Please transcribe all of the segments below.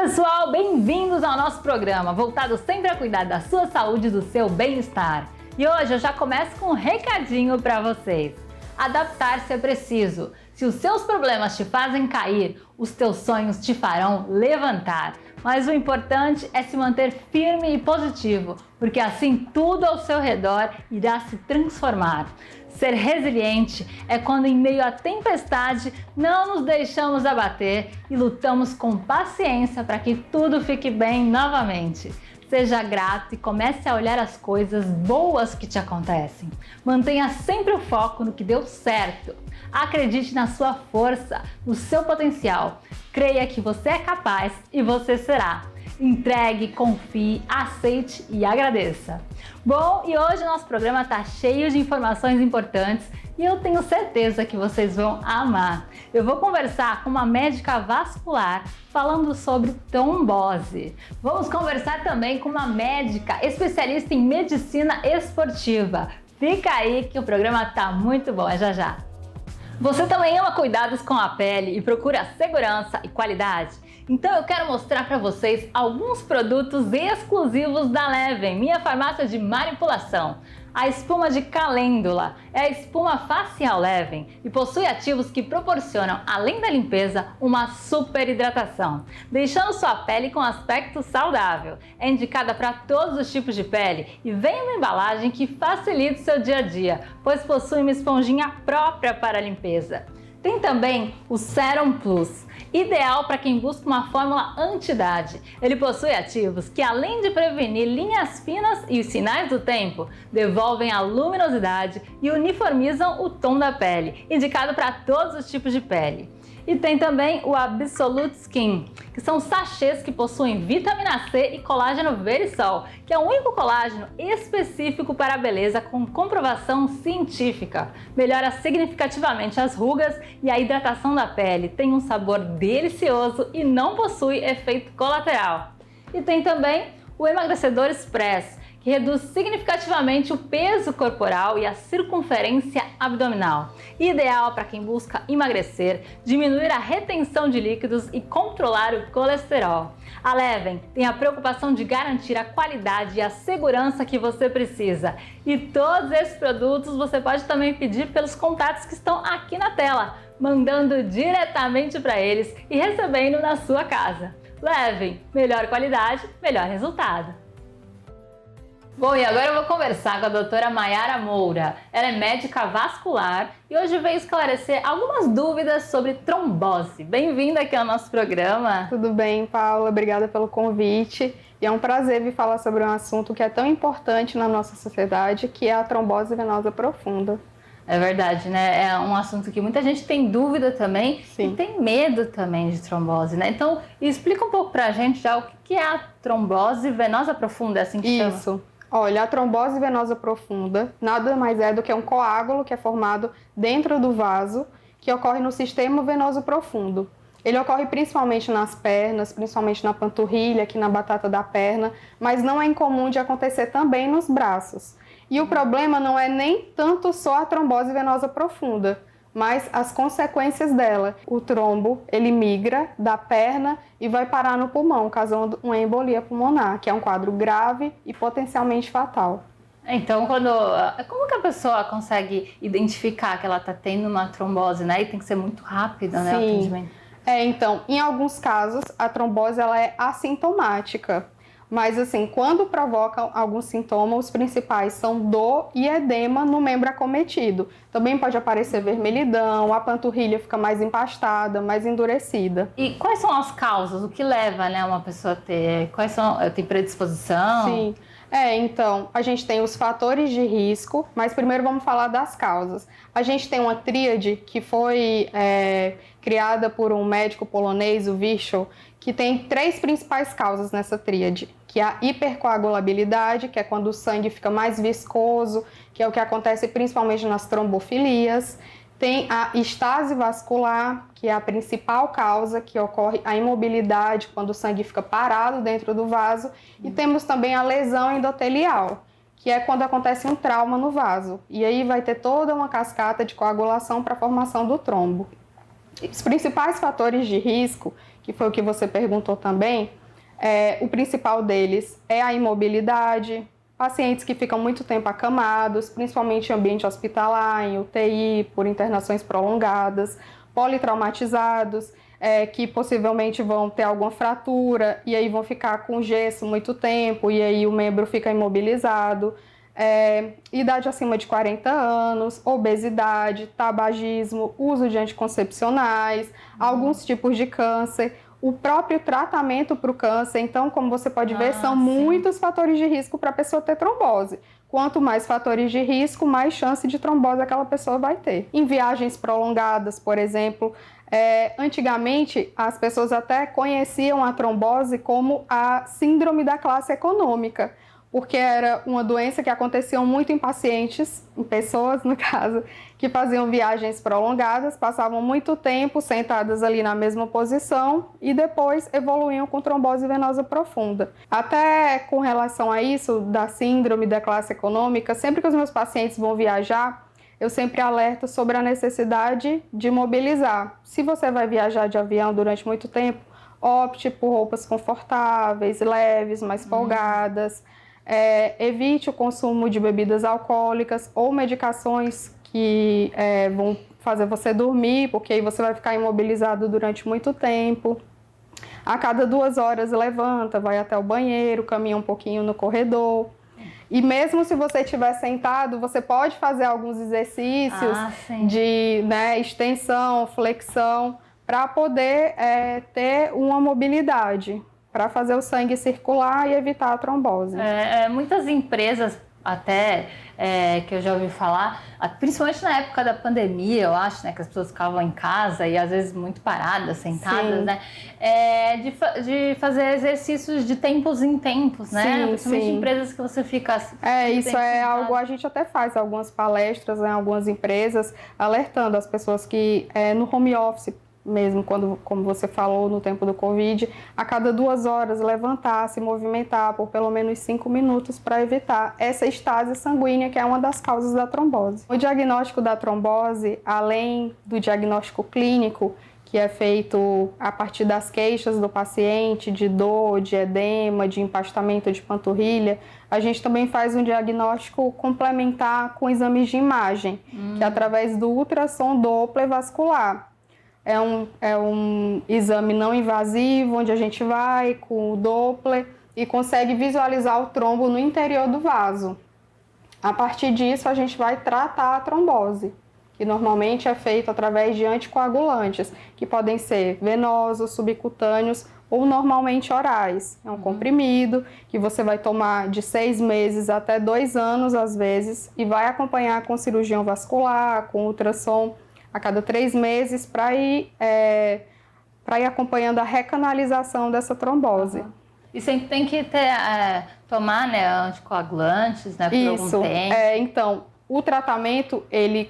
pessoal, bem-vindos ao nosso programa, voltado sempre a cuidar da sua saúde e do seu bem-estar. E hoje eu já começo com um recadinho para vocês. Adaptar-se é preciso. Se os seus problemas te fazem cair, os teus sonhos te farão levantar. Mas o importante é se manter firme e positivo, porque assim tudo ao seu redor irá se transformar. Ser resiliente é quando, em meio à tempestade, não nos deixamos abater e lutamos com paciência para que tudo fique bem novamente. Seja grato e comece a olhar as coisas boas que te acontecem. Mantenha sempre o foco no que deu certo. Acredite na sua força, no seu potencial. Creia que você é capaz e você será. Entregue, confie, aceite e agradeça. Bom, e hoje o nosso programa está cheio de informações importantes e eu tenho certeza que vocês vão amar. Eu vou conversar com uma médica vascular falando sobre trombose. Vamos conversar também com uma médica especialista em medicina esportiva. Fica aí que o programa tá muito bom, é já já. Você também ama cuidados com a pele e procura segurança e qualidade? Então eu quero mostrar para vocês alguns produtos exclusivos da Leven, minha farmácia de manipulação. A espuma de calêndula é a espuma facial Leven e possui ativos que proporcionam, além da limpeza, uma super hidratação, deixando sua pele com aspecto saudável. É indicada para todos os tipos de pele e vem uma embalagem que facilita o seu dia a dia, pois possui uma esponjinha própria para a limpeza. Tem também o Serum Plus, ideal para quem busca uma fórmula anti-idade. Ele possui ativos que, além de prevenir linhas finas e os sinais do tempo, devolvem a luminosidade e uniformizam o tom da pele, indicado para todos os tipos de pele. E tem também o Absolute Skin, que são sachês que possuem vitamina C e colágeno verisol, que é o único colágeno específico para a beleza com comprovação científica. Melhora significativamente as rugas e a hidratação da pele, tem um sabor delicioso e não possui efeito colateral. E tem também o Emagrecedor Express, que reduz significativamente o peso corporal e a circunferência abdominal. Ideal para quem busca emagrecer, diminuir a retenção de líquidos e controlar o colesterol. A Leven tem a preocupação de garantir a qualidade e a segurança que você precisa. E todos esses produtos você pode também pedir pelos contatos que estão aqui na tela, mandando diretamente para eles e recebendo na sua casa. Leven, melhor qualidade, melhor resultado. Bom, e agora eu vou conversar com a doutora Mayara Moura. Ela é médica vascular e hoje veio esclarecer algumas dúvidas sobre trombose. Bem-vinda aqui ao nosso programa. Tudo bem, Paula? Obrigada pelo convite. E é um prazer vir falar sobre um assunto que é tão importante na nossa sociedade, que é a trombose venosa profunda. É verdade, né? É um assunto que muita gente tem dúvida também. Sim. E tem medo também de trombose, né? Então, explica um pouco pra gente já o que é a trombose venosa profunda, é assim que chama? Isso. Olha, a trombose venosa profunda nada mais é do que um coágulo que é formado dentro do vaso, que ocorre no sistema venoso profundo. Ele ocorre principalmente nas pernas, principalmente na panturrilha, aqui na batata da perna, mas não é incomum de acontecer também nos braços. E o problema não é nem tanto só a trombose venosa profunda, mas as consequências dela. O trombo, ele migra da perna e vai parar no pulmão, causando uma embolia pulmonar, que é um quadro grave e potencialmente fatal. Então, como que a pessoa consegue identificar que ela está tendo uma trombose, né? E tem que ser muito rápida, né? Sim. O atendimento. Então, em alguns casos, a trombose ela é assintomática. Mas, assim, quando provoca alguns sintomas, os principais são dor e edema no membro acometido. Também pode aparecer vermelhidão, a panturrilha fica mais empastada, mais endurecida. E quais são as causas? O que leva, né, uma pessoa a ter? Tem predisposição? Sim. Então, a gente tem os fatores de risco, mas primeiro vamos falar das causas. A gente tem uma tríade que foi criada por um médico polonês, o Virchow, que tem 3 principais causas nessa tríade, que é a hipercoagulabilidade, que é quando o sangue fica mais viscoso, que é o que acontece principalmente nas trombofilias. Tem a estase vascular, que é a principal causa, que ocorre a imobilidade, quando o sangue fica parado dentro do vaso. E temos também a lesão endotelial, que é quando acontece um trauma no vaso. E aí vai ter toda uma cascata de coagulação para a formação do trombo. Os principais fatores de risco que foi o que você perguntou também, o principal deles é a imobilidade, pacientes que ficam muito tempo acamados, principalmente em ambiente hospitalar, em UTI, por internações prolongadas, politraumatizados, que possivelmente vão ter alguma fratura e aí vão ficar com gesso muito tempo e aí o membro fica imobilizado. Idade acima de 40 anos, obesidade, tabagismo, uso de anticoncepcionais, alguns tipos de câncer, o próprio tratamento para o câncer. Então, como você pode ver, são muitos fatores de risco para a pessoa ter trombose. Quanto mais fatores de risco, mais chance de trombose aquela pessoa vai ter. Em viagens prolongadas, por exemplo, antigamente as pessoas até conheciam a trombose como a síndrome da classe econômica, porque era uma doença que acontecia muito em pacientes, em pessoas, no caso, que faziam viagens prolongadas, passavam muito tempo sentadas ali na mesma posição e depois evoluíam com trombose venosa profunda. Até com relação a isso, da síndrome da classe econômica, sempre que os meus pacientes vão viajar, eu sempre alerto sobre a necessidade de mobilizar. Se você vai viajar de avião durante muito tempo, opte por roupas confortáveis, leves, mais folgadas. Evite o consumo de bebidas alcoólicas ou medicações que vão fazer você dormir, porque aí você vai ficar imobilizado durante muito tempo. A cada 2 horas levanta, vai até o banheiro, caminha um pouquinho no corredor. E mesmo se você estiver sentado, você pode fazer alguns exercícios de extensão, flexão, para poder ter uma mobilidade, para fazer o sangue circular e evitar a trombose. Muitas empresas, até que eu já ouvi falar, principalmente na época da pandemia, eu acho, né, que as pessoas ficavam em casa e às vezes muito paradas, sentadas, né, de fazer exercícios de tempos em tempos, né, principalmente empresas que você fica... Isso é algo, a gente até faz algumas palestras em algumas empresas, alertando as pessoas que no home office, mesmo como você falou no tempo do Covid, a cada 2 horas levantar, se movimentar por pelo menos 5 minutos para evitar essa estase sanguínea, que é uma das causas da trombose. O diagnóstico da trombose, além do diagnóstico clínico, que é feito a partir das queixas do paciente, de dor, de edema, de empastamento de panturrilha, a gente também faz um diagnóstico complementar com exames de imagem, que é através do ultrassom Doppler vascular. É um exame não invasivo, onde a gente vai com o Doppler e consegue visualizar o trombo no interior do vaso. A partir disso, a gente vai tratar a trombose, que normalmente é feito através de anticoagulantes, que podem ser venosos, subcutâneos ou normalmente orais. É um comprimido que você vai tomar de 6 meses até 2 anos, às vezes, e vai acompanhar com cirurgião vascular, com ultrassom, a cada 3 meses, para ir acompanhando a recanalização dessa trombose. E sempre tem que tomar, né, anticoagulantes, né, por algum tempo. Então, o tratamento,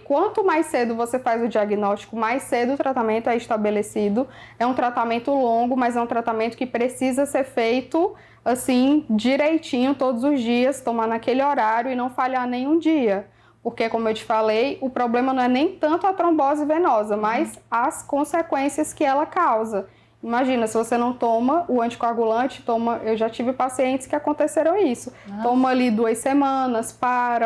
quanto mais cedo você faz o diagnóstico, mais cedo o tratamento é estabelecido. É um tratamento longo, mas é um tratamento que precisa ser feito assim, direitinho, todos os dias, tomar naquele horário e não falhar nenhum dia. Porque, como eu te falei, o problema não é nem tanto a trombose venosa, mas as consequências que ela causa. Imagina, se você não toma o anticoagulante, eu já tive pacientes que aconteceram isso. Toma ali 2 semanas,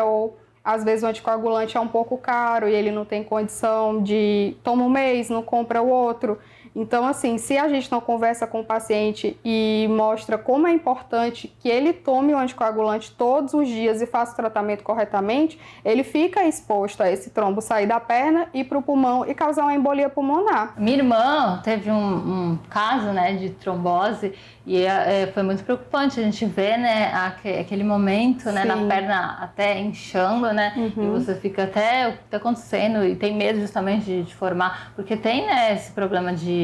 ou às vezes o anticoagulante é um pouco caro e ele não tem condição de... Toma um mês, não compra o outro. Então, assim, se a gente não conversa com o paciente e mostra como é importante que ele tome o anticoagulante todos os dias e faça o tratamento corretamente, ele fica exposto a esse trombo sair da perna, ir para o pulmão e causar uma embolia pulmonar. Minha irmã teve um caso, né, de trombose e foi muito preocupante a gente ver, né, aquele momento, né, na perna até inchando, né, e você fica até o que está acontecendo e tem medo justamente de formar, porque tem, né, esse problema de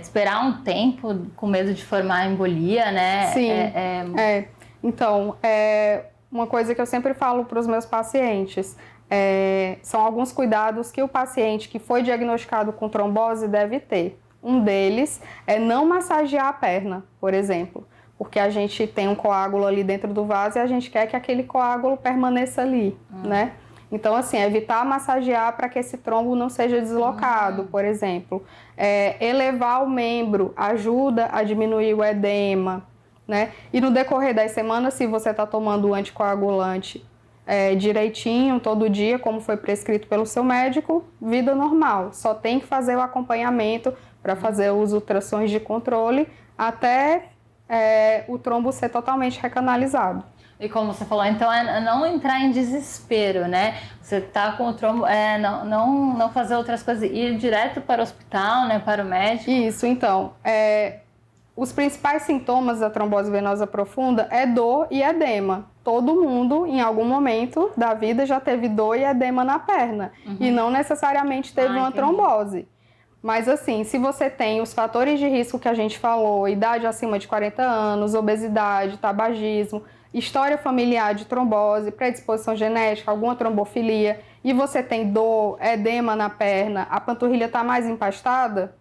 esperar um tempo com medo de formar embolia, né? Sim, Então, uma coisa que eu sempre falo para os meus pacientes, são alguns cuidados que o paciente que foi diagnosticado com trombose deve ter. Um deles é não massagear a perna, por exemplo, porque a gente tem um coágulo ali dentro do vaso e a gente quer que aquele coágulo permaneça ali, né? Então, assim, evitar massagear para que esse trombo não seja deslocado, por exemplo. Elevar o membro ajuda a diminuir o edema, né? E no decorrer das semanas, se você está tomando o anticoagulante direitinho, todo dia, como foi prescrito pelo seu médico, vida normal. Só tem que fazer o acompanhamento para fazer os ultrassons de controle até o trombo ser totalmente recanalizado. E como você falou, então é não entrar em desespero, né? Você tá com o trombo, não fazer outras coisas, ir direto para o hospital, né? Para o médico. Isso, então. Os principais sintomas da trombose venosa profunda é dor e edema. Todo mundo, em algum momento da vida, já teve dor e edema na perna. E não necessariamente teve uma trombose. Mas assim, se você tem os fatores de risco que a gente falou, idade acima de 40 anos, obesidade, tabagismo, história familiar de trombose, predisposição genética, alguma trombofilia, e você tem dor, edema na perna, a panturrilha está mais empastada,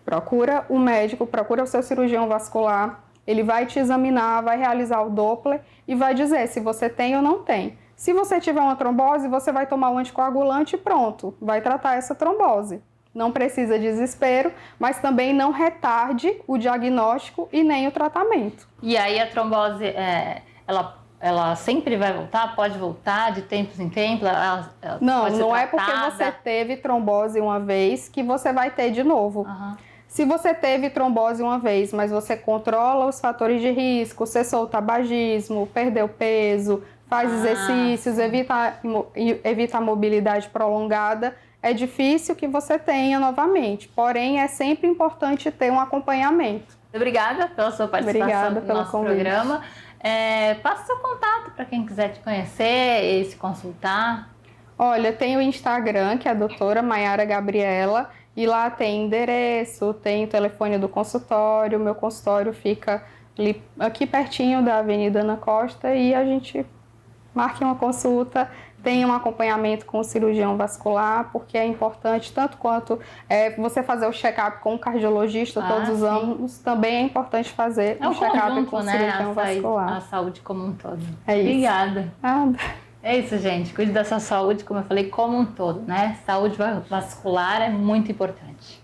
procura o médico, procura o seu cirurgião vascular, ele vai te examinar, vai realizar o Doppler e vai dizer se você tem ou não tem. Se você tiver uma trombose, você vai tomar um anticoagulante e pronto, vai tratar essa trombose. Não precisa de desespero, mas também não retarde o diagnóstico e nem o tratamento. E aí a trombose, ela sempre vai voltar? Pode voltar de tempos em tempos? Não é porque você teve trombose uma vez que você vai ter de novo. Se você teve trombose uma vez, mas você controla os fatores de risco, cessou o tabagismo, perdeu peso, faz exercícios, evita a mobilidade prolongada, é difícil que você tenha novamente. Porém, é sempre importante ter um acompanhamento. Obrigada pela sua participação no nosso programa. Passa seu contato para quem quiser te conhecer e se consultar. Olha, tem o Instagram, que é a doutora Maiara Gabriela, e lá tem endereço, tem o telefone do consultório. Meu consultório fica aqui pertinho da Avenida Ana Costa e a gente marca uma consulta, tem um acompanhamento com o cirurgião vascular, porque é importante, tanto quanto você fazer o check-up com o cardiologista todos os anos, também é importante fazer um check-up com o cirurgião vascular. A saúde como um todo. É isso. Obrigada. Nada. É isso, gente. Cuide da sua saúde, como eu falei, como um todo, né? Saúde vascular é muito importante.